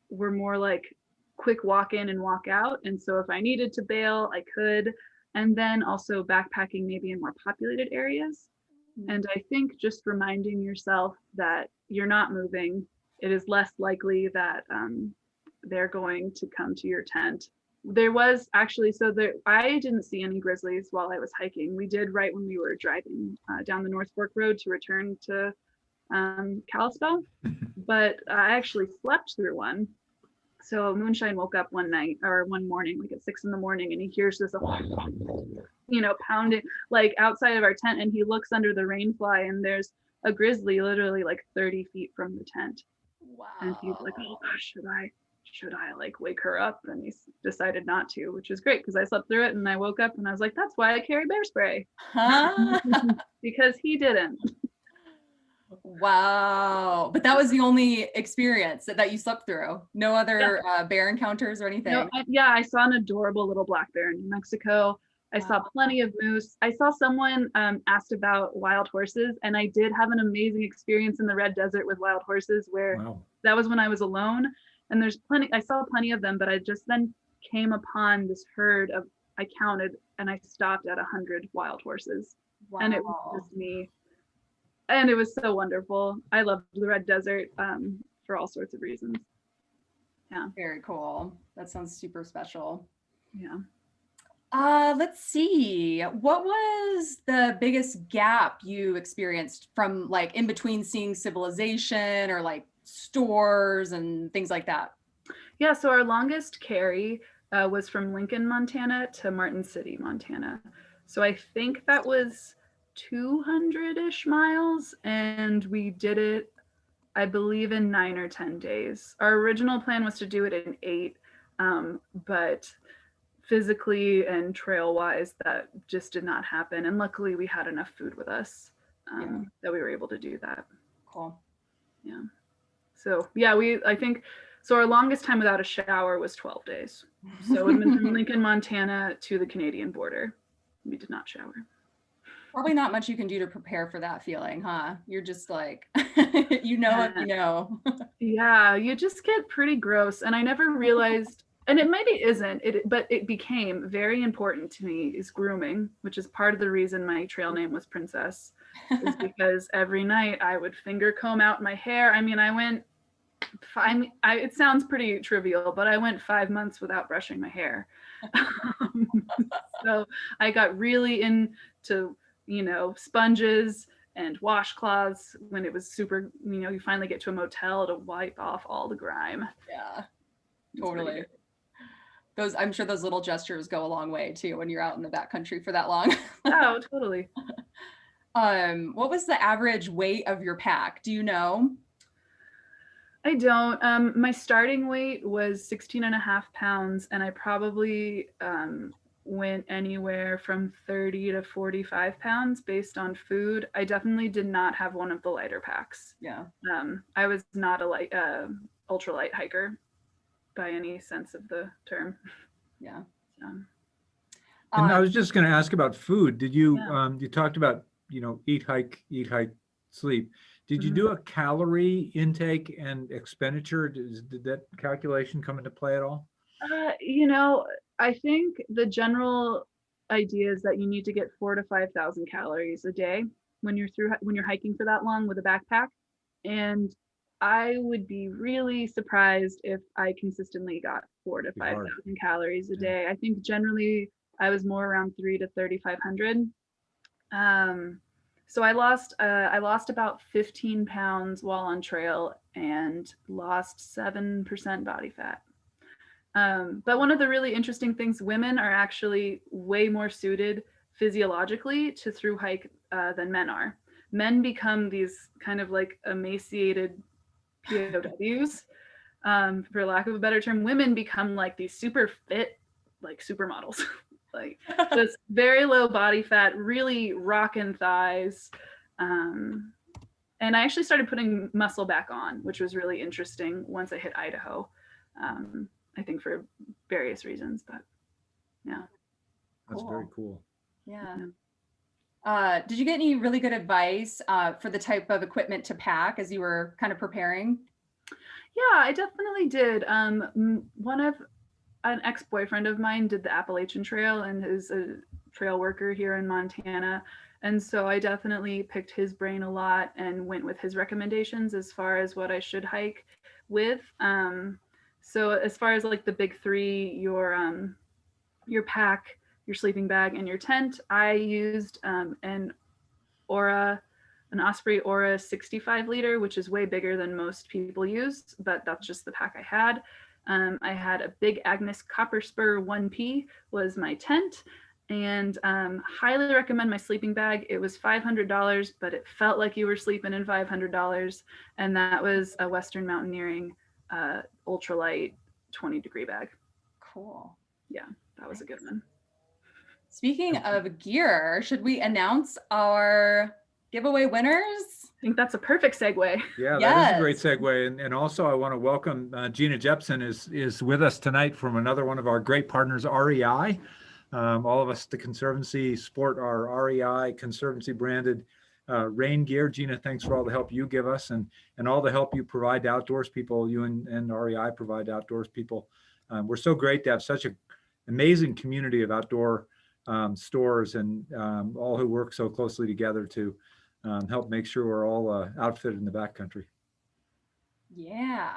were more like quick walk in and walk out. And so if I needed to bail, I could. And then also backpacking maybe in more populated areas. And I think just reminding yourself that you're not moving, it is less likely that they're going to come to your tent. There was actually, I didn't see any grizzlies while I was hiking. We did right when we were driving down the North Fork Road to return to Kalispell, but I actually slept through one. So Moonshine woke up one morning, like at 6 a.m, and he hears this, pounding like outside of our tent, and he looks under the rainfly, and there's a grizzly literally like 30 feet from the tent. Wow. And he's like, oh gosh, should I like wake her up? And he decided not to, which is great because I slept through it, and I woke up and I was like, that's why I carry bear spray. Because he didn't. Wow. But that was the only experience that you slept through. No other bear encounters or anything? No, I saw an adorable little black bear in New Mexico. I saw plenty of moose. I saw someone asked about wild horses, and I did have an amazing experience in the Red Desert with wild horses where that was when I was alone. And I saw plenty of them, but I just then came upon this herd of, I counted and I stopped at 100 wild horses. Wow. And it was just me. And it was so wonderful. I loved the Red Desert for all sorts of reasons. Yeah. Very cool. That sounds super special. Yeah. Let's see. What was the biggest gap you experienced from like in between seeing civilization or like stores and things like that? Yeah, so our longest carry was from Lincoln, Montana to Martin City, Montana. So I think that was 200-ish miles, and we did it, I believe, in 9 or 10 days. Our original plan was to do it in 8, but physically and trail wise, that just did not happen. And luckily we had enough food with us that we were able to do that. Cool. Yeah. So yeah, I think our longest time without a shower was 12 days. So it went from Lincoln, Montana to the Canadian border. We did not shower. Probably not much you can do to prepare for that feeling, huh? You're just like, you know what you know. Yeah, you just get pretty gross. And I never realized, and it maybe isn't, but it became very important to me, is grooming, which is part of the reason my trail name was Princess, is because every night I would finger comb out my hair. I mean, it sounds pretty trivial, but I went 5 months without brushing my hair. So I got really into, sponges and washcloths when it was super, you finally get to a motel to wipe off all the grime. Yeah, totally. I'm sure those little gestures go a long way too when you're out in the backcountry for that long. Oh, totally. What was the average weight of your pack? Do you know? I don't. My starting weight was 16.5 pounds, and I probably went anywhere from 30 to 45 pounds based on food. I definitely did not have one of the lighter packs. Yeah. I was not a ultralight hiker by any sense of the term. Yeah. And I was just going to ask about food. Did you, you talked about, eat, hike, sleep. Did you do a calorie intake and expenditure? Did that calculation come into play at all? I think the general idea is that you need to get 4,000 to 5,000 calories a day when you're hiking for that long with a backpack. And I would be really surprised if I consistently got 4,000 to 5,000 calories a day. I think generally I was more around 3,000 to 3,500. So I lost about 15 pounds while on trail and lost 7% body fat. But one of the really interesting things, women are actually way more suited physiologically to through hike than men are. Men become these kind of like emaciated POWs, for lack of a better term. Women become like these super fit, like supermodels, like just very low body fat, really rockin' thighs. And I actually started putting muscle back on, which was really interesting once I hit Idaho. I think for various reasons, but yeah. That's very cool. Yeah. Did you get any really good advice for the type of equipment to pack as you were kind of preparing? Yeah, I definitely did. An ex-boyfriend of mine did the Appalachian Trail and is a trail worker here in Montana. And so I definitely picked his brain a lot and went with his recommendations as far as what I should hike with. So as far as like the big three, your pack, your sleeping bag, and your tent, I used an Osprey Aura 65 liter, which is way bigger than most people use, but that's just the pack I had. I had a big Agnes Copper Spur 1P was my tent, and highly recommend my sleeping bag. It was $500, but it felt like you were sleeping in $500, and that was a Western Mountaineering ultralight 20-degree bag. Cool. Yeah, that was a good one. Speaking of gear, should we announce our giveaway winners? I think that's a perfect segue. Yeah, Yes. that is a great segue. And also I want to welcome Gina Jepson is with us tonight from another one of our great partners, REI. All of us at the Conservancy sport our REI Conservancy branded rain gear. Gina, thanks for all the help you give us and all the help you provide to outdoors people. You and REI provide to outdoors people. We're so great to have such an amazing community of outdoor stores and all who work so closely together to help make sure we're all outfitted in the backcountry. Yeah.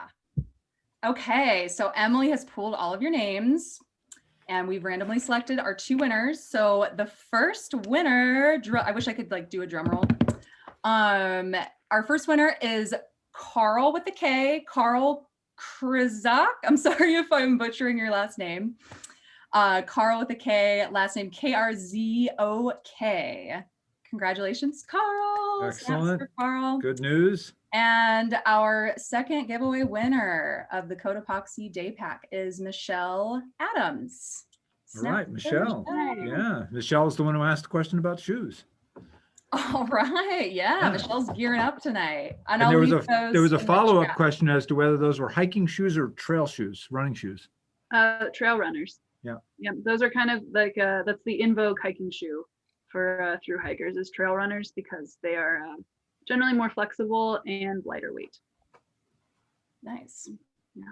Okay, so Emily has pulled all of your names and we've randomly selected our two winners. So the first winner, I wish I could like do a drum roll. Our first winner is Carl with a K, Carl Krizak. I'm sorry if I'm butchering your last name. Carl with a K, last name Krzok. Congratulations, Carl. Excellent. For Carl. Good news. And our second giveaway winner of the Cotopaxi Day Pack is Michelle Adams. All right, Michelle. Yeah, Michelle is the one who asked the question about shoes. All right, yeah. Michelle's gearing up tonight. And there was a follow-up question as to whether those were hiking shoes or trail shoes, running shoes. Trail runners. Yeah. Yeah, those are kind of like that's the in vogue hiking shoe for through hikers is trail runners because they are generally more flexible and lighter weight. Nice. Yeah.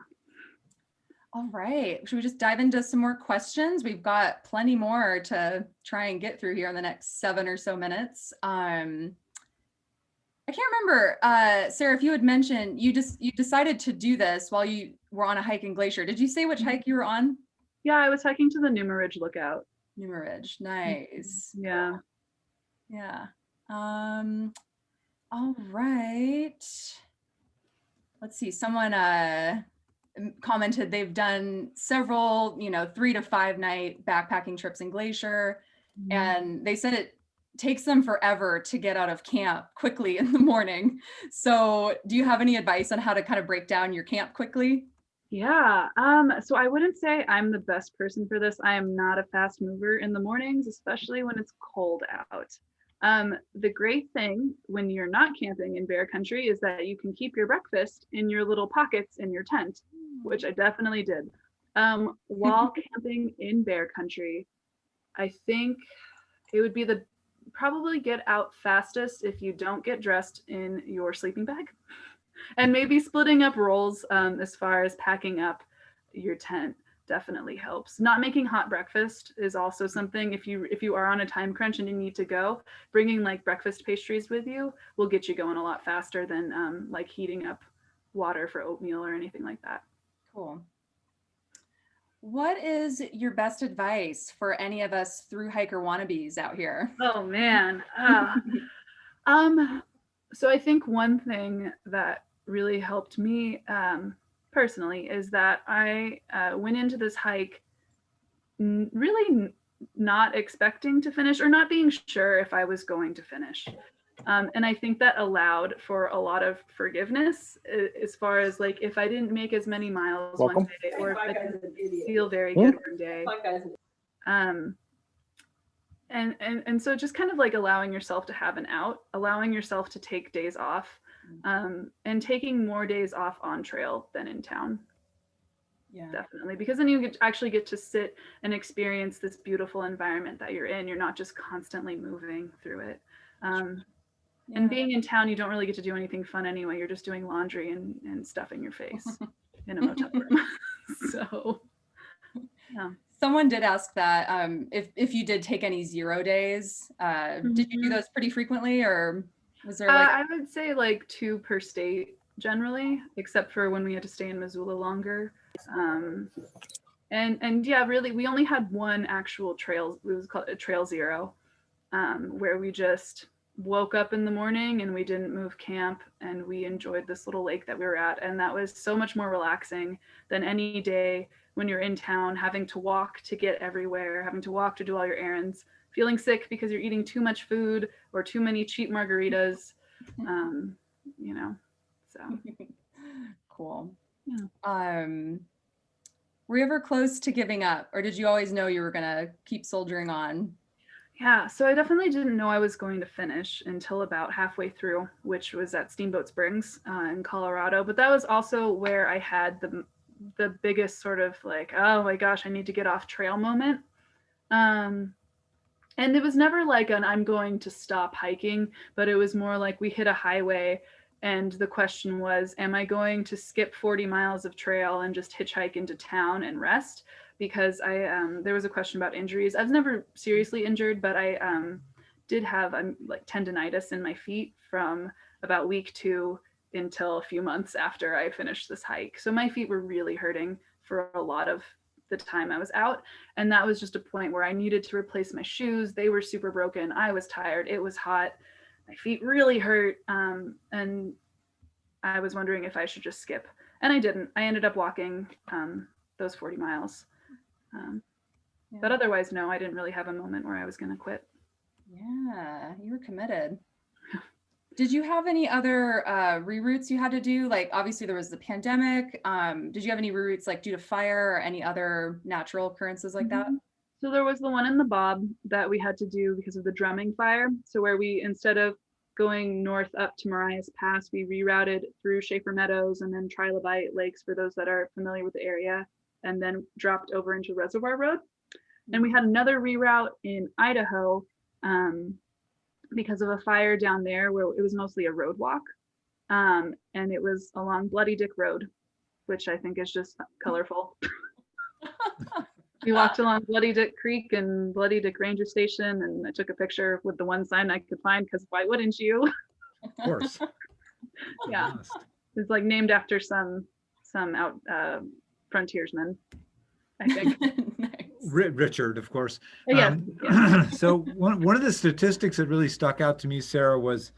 All right. Should we just dive into some more questions? We've got plenty more to try and get through here in the next 7 or so minutes. I can't remember, Sarah, if you had mentioned you decided to do this while you were on a hike in Glacier. Did you say which hike you were on? Yeah, I was hiking to the Numa Ridge Lookout. Numa Ridge, nice. Yeah. Yeah. All right. Let's see. Someone commented they've done several, 3 to 5 night backpacking trips in Glacier, and they said it takes them forever to get out of camp quickly in the morning. So do you have any advice on how to kind of break down your camp quickly? Yeah. So I wouldn't say I'm the best person for this. I am not a fast mover in the mornings, especially when it's cold out. The great thing when you're not camping in bear country is that you can keep your breakfast in your little pockets in your tent, which I definitely did. While camping in bear country, I think it would be probably get out fastest if you don't get dressed in your sleeping bag. And maybe splitting up roles as far as packing up your tent definitely helps. Not making hot breakfast is also something. If you are on a time crunch and you need to go, bringing like breakfast pastries with you will get you going a lot faster than like heating up water for oatmeal or anything like that. Cool. What is your best advice for any of us through hiker wannabes out here? Oh man. So I think one thing that really helped me personally is that I went into this hike really not expecting to finish or not being sure if I was going to finish. And I think that allowed for a lot of forgiveness as far as like if I didn't make as many miles one day or if I didn't feel very good one day. And so just kind of like allowing yourself to have an out, allowing yourself to take days off, and taking more days off on trail than in town. Yeah. Definitely, because then you actually get to sit and experience this beautiful environment that you're in. You're not just constantly moving through it. And being in town, you don't really get to do anything fun anyway. You're just doing laundry and stuffing your face in a motel room. So, yeah. Someone did ask that if you did take any 0 days, did you do those pretty frequently, or was there like? I would say like 2 per state generally, except for when we had to stay in Missoula longer. And yeah, really, we only had one actual trail. It was called a Trail 0, where we just woke up in the morning and we didn't move camp and we enjoyed this little lake that we were at. And that was so much more relaxing than any day when you're in town, having to walk to get everywhere, having to walk to do all your errands, feeling sick because you're eating too much food or too many cheap margaritas, you know, so. Cool. Yeah. Were you ever close to giving up, or did you always know you were gonna keep soldiering on? Yeah, so I definitely didn't know I was going to finish until about halfway through, which was at Steamboat Springs in Colorado. But that was also where I had the biggest sort of like, oh my gosh, I need to get off trail moment. And it was never like an I'm going to stop hiking, but it was more like we hit a highway and the question was, am I going to skip 40 miles of trail and just hitchhike into town and rest? Because there was a question about injuries. I was never seriously injured, but I did have like tendonitis in my feet from about week 2 until a few months after I finished this hike. So my feet were really hurting for a lot of the time I was out. And that was just a point where I needed to replace my shoes. They were super broken. I was tired. It was hot. My feet really hurt. And I was wondering if I should just skip. And I didn't. I ended up walking those 40 miles. But otherwise, no, I didn't really have a moment where I was going to quit. Yeah, you were committed. Did you have any other reroutes you had to do? Like, obviously there was the pandemic. Did you have any reroutes like due to fire or any other natural occurrences like that? So there was the one in the Bob that we had to do because of the drumming fire. So where we, instead of going north up to Marias Pass, we rerouted through Schaefer Meadows and then Trilobite Lakes for those that are familiar with the area, and then dropped over into Reservoir Road. And we had another reroute in Idaho because of a fire down there where it was mostly a road walk. And it was along Bloody Dick Road, which I think is just colorful. We walked along Bloody Dick Creek and Bloody Dick Ranger Station, and I took a picture with the one sign I could find because why wouldn't you? Of course. Yeah, it's like named after some out frontiersman, I think. Nice. Richard, of course. Yeah. So one of the statistics that really stuck out to me, Sarah, was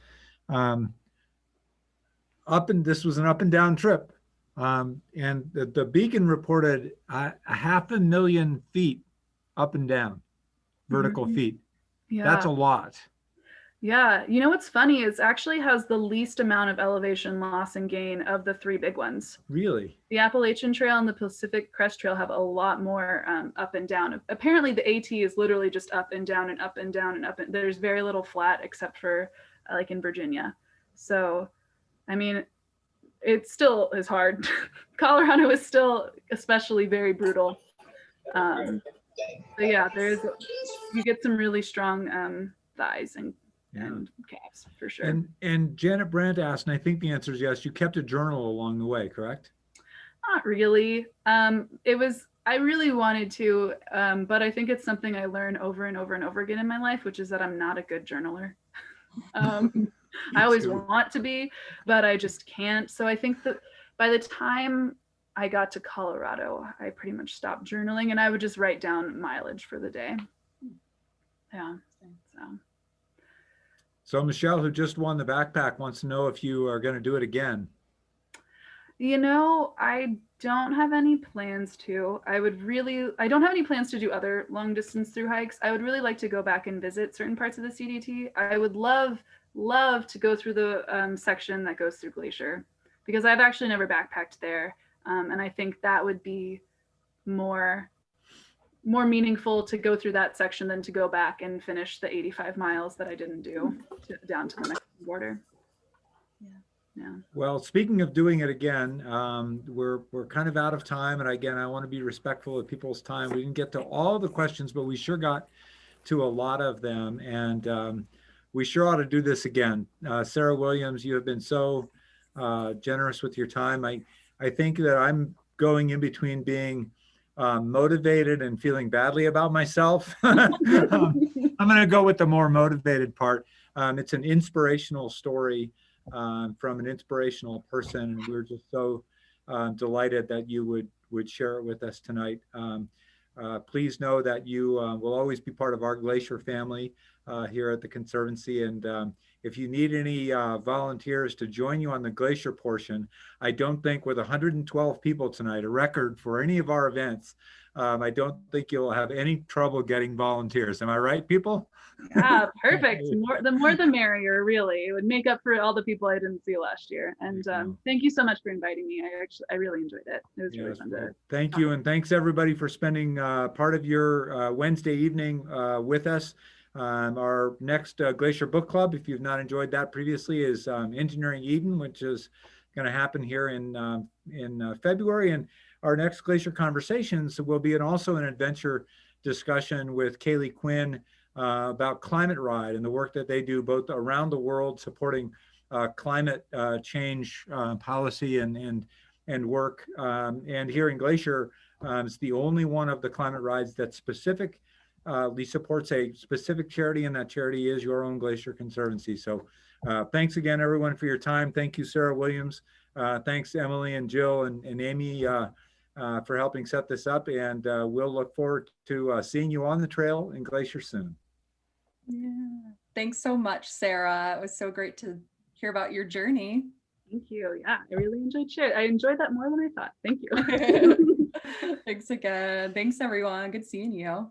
this was an up and down trip. And the Beacon reported 500,000 feet up and down, vertical feet. Yeah. That's a lot. Yeah, you know what's funny? It actually has the least amount of elevation loss and gain of the 3 big ones. Really? The Appalachian Trail and the Pacific Crest Trail have a lot more up and down. Apparently the AT is literally just up and down and up and down and up. And there's very little flat except for like in Virginia. So, I mean, it still is hard. Colorado is still especially very brutal. But yeah, you get some really strong thighs and calves for sure. And Janet Brandt asked, and I think the answer is yes, you kept a journal along the way, correct? Not really. I really wanted to, but I think it's something I learn over and over and over again in my life, which is that I'm not a good journaler. I always want to be, but I just can't. So I think that by the time I got to Colorado, I pretty much stopped journaling and I would just write down mileage for the day. Yeah. So Michelle, who just won the backpack, wants to know if you are going to do it again. You know, I don't have any plans to. I don't have any plans to do other long distance through hikes. I would really like to go back and visit certain parts of the CDT. I would love to go through the section that goes through Glacier, because I've actually never backpacked there. And I think that would be more meaningful to go through that section than to go back and finish the 85 miles that I didn't do down to the Mexican border. Yeah. Well, speaking of doing it again, we're kind of out of time. And again, I want to be respectful of people's time. We didn't get to all the questions, but we sure got to a lot of them. And we sure ought to do this again. Sarah Williams, you have been so generous with your time. I think that I'm going in between being motivated and feeling badly about myself. I'm going to go with the more motivated part. It's an inspirational story from an inspirational person, and we're just so delighted that you would share it with us tonight. Please know that you will always be part of our Glacier family here at the Conservancy, and if you need any volunteers to join you on the Glacier portion, I don't think with 112 people tonight, a record for any of our events, I don't think you'll have any trouble getting volunteers. Am I right, people? Yeah, perfect. The more the merrier, really. It would make up for all the people I didn't see last year. And thank you so much for inviting me. I really enjoyed it. It was really fun to thank you. And thanks everybody for spending part of your Wednesday evening with us. Our next Glacier Book Club, if you've not enjoyed that previously, is Engineering Eden, which is going to happen here in February. And our next Glacier Conversations will be also an adventure discussion with Kaylee Quinn about Climate Ride and the work that they do both around the world supporting climate change policy and work. And here in Glacier, it's the only one of the climate rides that specifically supports a specific charity, and that charity is your own Glacier Conservancy. So thanks again, everyone, for your time. Thank you, Sarah Williams. Thanks, Emily and Jill and Amy for helping set this up. And we'll look forward to seeing you on the trail in Glacier soon. Yeah. Thanks so much, Sarah. It was so great to hear about your journey. Thank you. Yeah, I really enjoyed sharing. I enjoyed that more than I thought. Thank you. Thanks again. Thanks, everyone. Good seeing you.